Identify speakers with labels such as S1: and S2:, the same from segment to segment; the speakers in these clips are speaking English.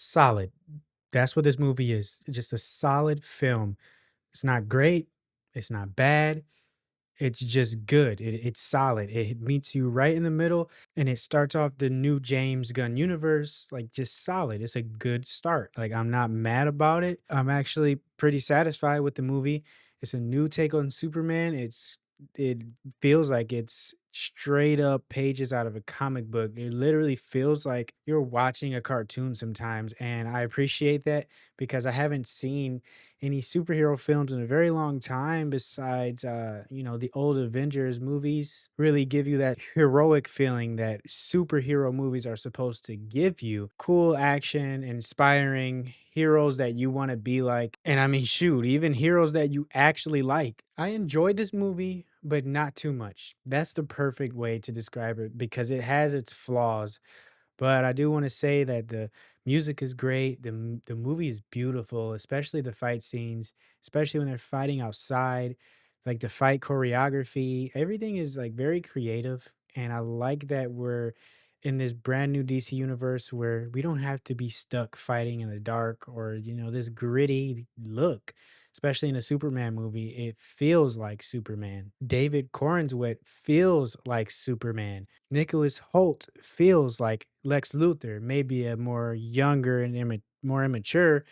S1: solid. That's what this movie is. It's just a solid film. It's not great. It's not bad. It's just good. It's solid. It meets you right in the middle, and it starts off the new James Gunn universe like just solid. It's a good start. Like I'm not mad about it. I'm actually pretty satisfied with the movie. It's a new take on Superman. It feels like it's straight up pages out of a comic book. It literally feels like you're watching a cartoon sometimes, and I appreciate that because I haven't seen any superhero films in a very long time besides the old Avengers movies really give you that heroic feeling that superhero movies are supposed to give you. Cool action, inspiring heroes that you want to be like. And I mean, shoot, even heroes that you actually like. I enjoyed this movie, but not too much. That's the perfect way to describe it because it has its flaws, but I do wanna say that the music is great, the movie is beautiful, especially the fight scenes, especially when they're fighting outside, like, the fight choreography, everything is, like, very creative, and I like that we're in this brand new DC universe where we don't have to be stuck fighting in the dark or, this gritty look, especially in a Superman movie, it feels like Superman. David Corenswet feels like Superman. Nicholas Holt feels like Lex Luthor, maybe a more younger and more immature,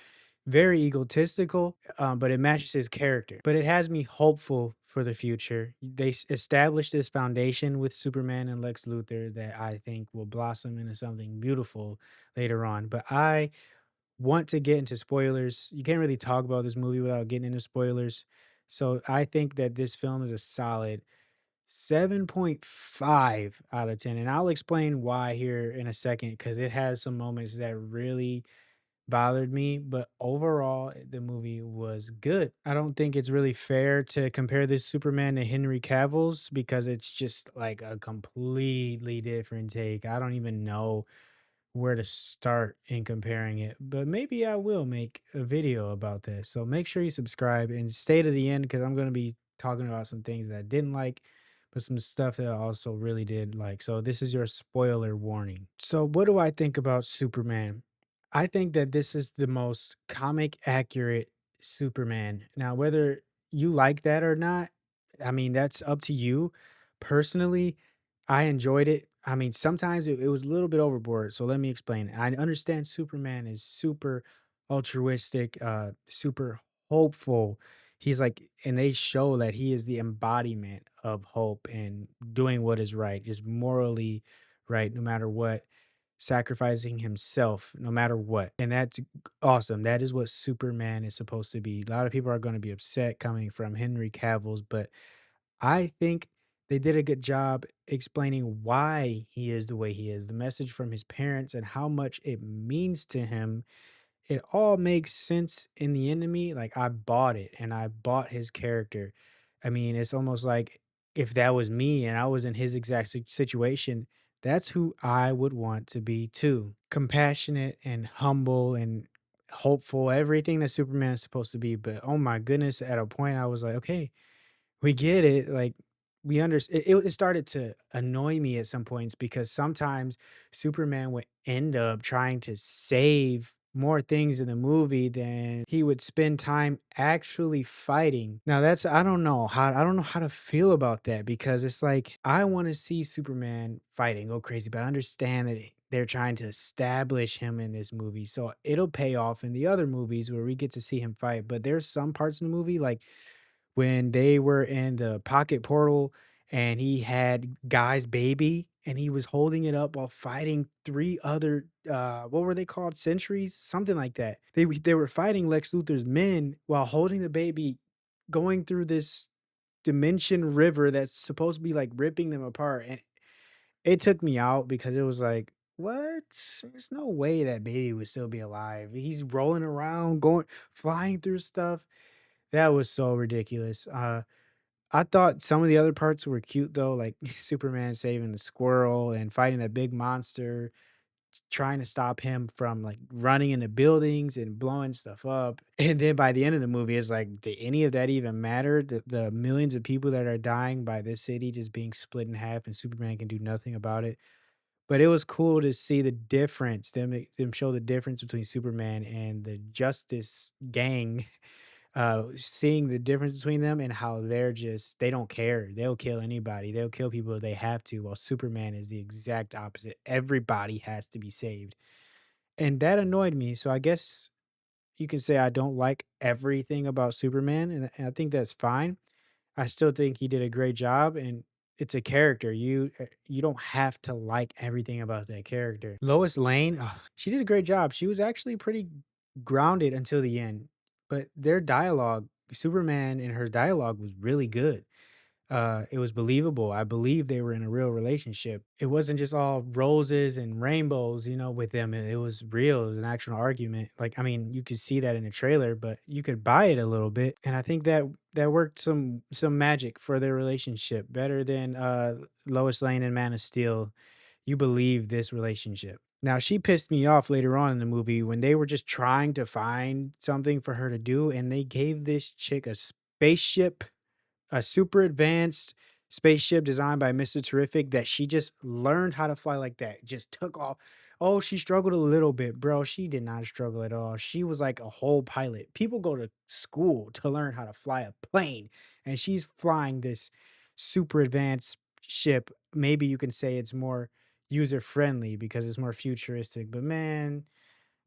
S1: very egotistical, but it matches his character. But it has me hopeful for the future. They established this foundation with Superman and Lex Luthor that I think will blossom into something beautiful later on. But I want to get into spoilers. You can't really talk about this movie without getting into spoilers. So I think that this film is a solid 7.5 out of 10. And I'll explain why here in a second because it has some moments that really bothered me. But overall, the movie was good. I don't think it's really fair to compare this Superman to Henry Cavill's because it's just like a completely different take. I don't even know where to start in comparing it, but maybe I will make a video about this. So make sure you subscribe and stay to the end because I'm going to be talking about some things that I didn't like, but some stuff that I also really did like. So this is your spoiler warning. So, what do I think about Superman? I think that this is the most comic accurate Superman. Now, whether you like that or not, I mean, that's up to you. Personally, I enjoyed it. I mean, sometimes it was a little bit overboard. So let me explain. I understand Superman is super altruistic, super hopeful. He's like, and they show that he is the embodiment of hope and doing what is right, just morally right, no matter what, sacrificing himself, no matter what. And that's awesome. That is what Superman is supposed to be. A lot of people are going to be upset coming from Henry Cavill's, but I think they did a good job explaining why he is the way he is, the message from his parents and how much it means to him. It all makes sense in the end to me. Like I bought it and I bought his character. I mean, it's almost like if that was me and I was in his exact situation, that's who I would want to be too. Compassionate and humble and hopeful, everything that Superman is supposed to be. But oh my goodness, at a point I was like, okay, we get it, like, we understand. It started to annoy me at some points because sometimes Superman would end up trying to save more things in the movie than he would spend time actually fighting. Now that's I don't know how to feel about that because it's like, I wanna see Superman fighting, go crazy, but I understand that they're trying to establish him in this movie, so it'll pay off in the other movies where we get to see him fight, but there's some parts in the movie, like when they were in the pocket portal and he had Guy's baby and he was holding it up while fighting 3 other, what were they called? Sentries? Something like that. They were fighting Lex Luthor's men while holding the baby going through this dimension river that's supposed to be, like, ripping them apart, and it took me out because it was like, "What? There's no way that baby would still be alive. He's rolling around, going flying through stuff." That was so ridiculous. I thought some of the other parts were cute though, like Superman saving the squirrel and fighting that big monster, trying to stop him from like running into buildings and blowing stuff up. And then by the end of the movie, it's like, did any of that even matter? The millions of people that are dying by this city just being split in half and Superman can do nothing about it. But it was cool to see the difference, them show the difference between Superman and the Justice Gang, seeing the difference between them and how they don't care. They'll kill anybody. They'll kill people if they have to, while Superman is the exact opposite. Everybody has to be saved. And that annoyed me. So I guess you can say I don't like everything about Superman, and I think that's fine. I still think he did a great job, and it's a character. You don't have to like everything about that character. Lois Lane, she did a great job. She was actually pretty grounded until the end, but their dialogue, Superman and her dialogue was really good. It was believable. I believe they were in a real relationship. It wasn't just all roses and rainbows, with them. It was real. It was an actual argument. Like, I mean, you could see that in the trailer, but you could buy it a little bit. And I think that worked some magic for their relationship better than Lois Lane and Man of Steel. You believe this relationship. Now, she pissed me off later on in the movie when they were just trying to find something for her to do, and they gave this chick a spaceship, a super advanced spaceship designed by Mr. Terrific that she just learned how to fly like that. Just took off. Oh, she struggled a little bit, bro. She did not struggle at all. She was like a whole pilot. People go to school to learn how to fly a plane, and she's flying this super advanced ship. Maybe you can say it's more user friendly because it's more futuristic, but man,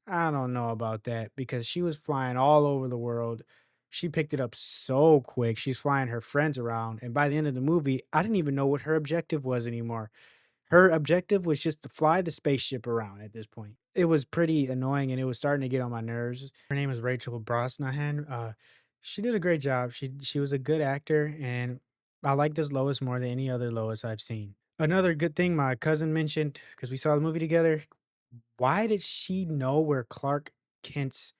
S1: I don't know about that because she was flying all over the world. She picked it up so quick. She's flying her friends around. And by the end of the movie, I didn't even know what her objective was anymore. Her objective was just to fly the spaceship around at this point. It was pretty annoying and it was starting to get on my nerves. Her name is Rachel Brosnahan. She did a great job. She was a good actor, and I like this Lois more than any other Lois I've seen. Another good thing my cousin mentioned, because we saw the movie together, why did she know where Clark Kent's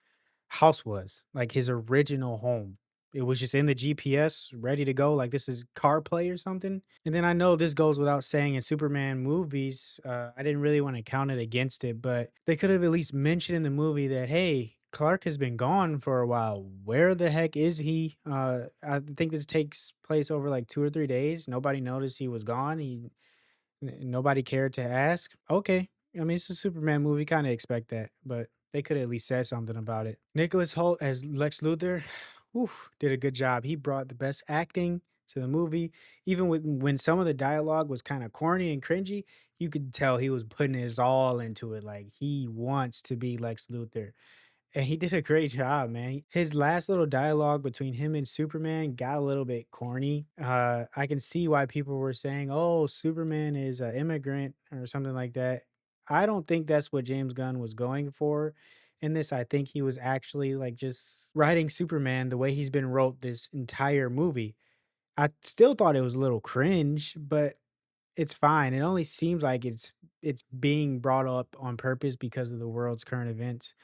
S1: house was? Like his original home. It was just in the GPS, ready to go, like this is CarPlay or something. And then I know this goes without saying in Superman movies, I didn't really want to count it against it, but they could have at least mentioned in the movie that, hey, Clark has been gone for a while. Where the heck is he? I think this takes place over like 2 or 3 days. Nobody noticed he was gone. Nobody cared to ask? Okay. I mean, it's a Superman movie, kinda expect that, but they could at least said something about it. Nicholas Hoult as Lex Luthor, oof, did a good job. He brought the best acting to the movie. Even when some of the dialogue was kinda corny and cringy, you could tell he was putting his all into it, like, he wants to be Lex Luthor. And he did a great job, man. His last little dialogue between him and Superman got a little bit corny. I can see why people were saying, "Oh, Superman is an immigrant" or something like that. I don't think that's what James Gunn was going for in this. I think he was actually like just writing Superman the way he's been wrote this entire movie. I still thought it was a little cringe, but it's fine. It only seems like it's being brought up on purpose because of the world's current events.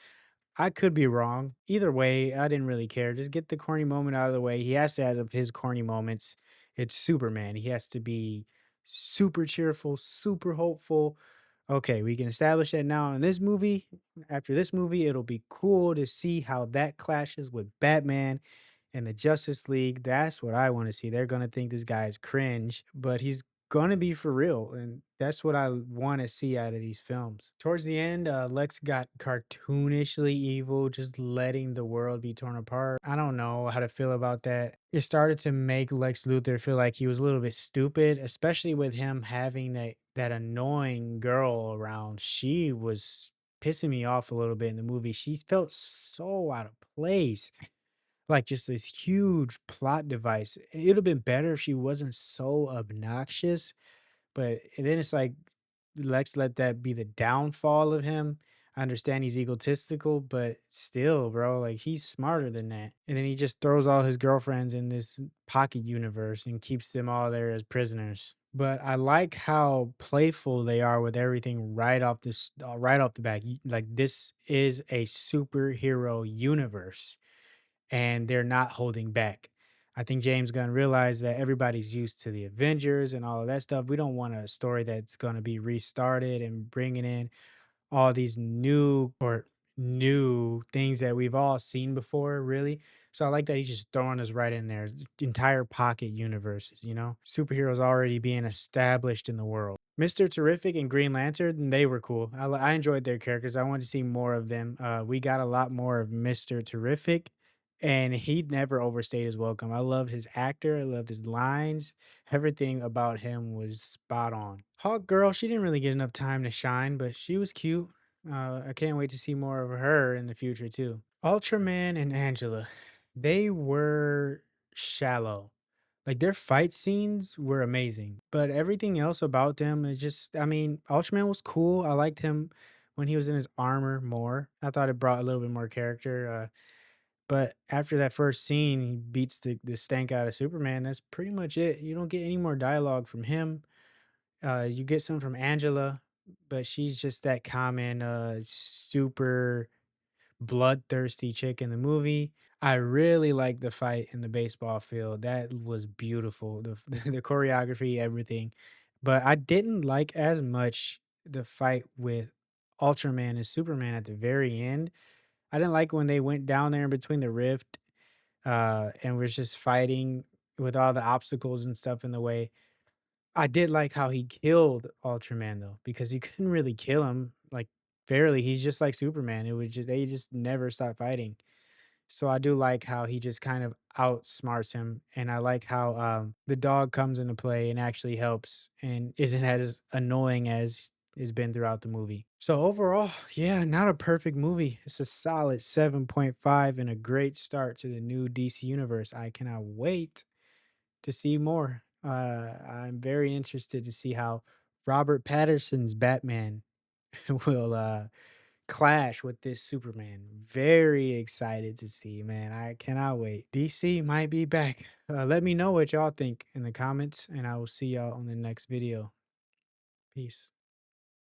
S1: I could be wrong. Either way, I didn't really care. Just get the corny moment out of the way. He has to have his corny moments. It's Superman. He has to be super cheerful, super hopeful. Okay, we can establish that now in this movie. After this movie, it'll be cool to see how that clashes with Batman and the Justice League. That's what I want to see. They're going to think this guy is cringe, but he's going to be for real. And that's what I want to see out of these films. Towards the end, Lex got cartoonishly evil, just letting the world be torn apart. I don't know how to feel about that. It started to make Lex Luthor feel like he was a little bit stupid, especially with him having that annoying girl around. She was pissing me off a little bit in the movie. She felt so out of place, like just this huge plot device. It'd have been better if she wasn't so obnoxious, but and then it's like Lex let that be the downfall of him. I understand he's egotistical, but still, bro, like he's smarter than that. And then he just throws all his girlfriends in this pocket universe and keeps them all there as prisoners. But I like how playful they are with everything right off the bat. Like this is a superhero universe and they're not holding back. I think James Gunn realized that everybody's used to the Avengers and all of that stuff. We don't want a story that's going to be restarted and bringing in all these new things that we've all seen before, really. So I like that he's just throwing us right in there. Entire pocket universes, superheroes already being established in the world. Mr. Terrific and Green Lantern, they were cool. I enjoyed their characters. I wanted to see more of them. We got a lot more of Mr. Terrific, and he never overstayed his welcome. I loved his actor. I loved his lines. Everything about him was spot on. Hawk Girl, she didn't really get enough time to shine, but she was cute. I can't wait to see more of her in the future too. Ultraman and Angela, they were shallow. Like, their fight scenes were amazing, but everything else about them is just I mean, Ultraman was cool. I liked him when he was in his armor more. I thought it brought a little bit more character, but after that first scene, he beats the stank out of Superman, that's pretty much it. You don't get any more dialogue from him. You get some from Angela, but she's just that common, super bloodthirsty chick in the movie. I really like the fight in the baseball field. That was beautiful. The the choreography, everything. But I didn't like as much the fight with Ultraman and Superman at the very end. I didn't like when they went down there in between the rift and was just fighting with all the obstacles and stuff in the way. I did like how he killed Ultraman though, because he couldn't really kill him, like, fairly. He's just like Superman. It was just they just never stopped fighting. So I do like how he just kind of outsmarts him, and I like how, the dog comes into play and actually helps and isn't as annoying as it's been throughout the movie. So overall, yeah, not a perfect movie. It's a solid 7.5 and a great start to the new DC universe. I cannot wait to see more. I'm very interested to see how Robert Patterson's Batman will clash with this Superman. Very excited to see, man. I cannot wait. DC might be back. Let me know what y'all think in the comments, and I will see y'all on the next video. Peace.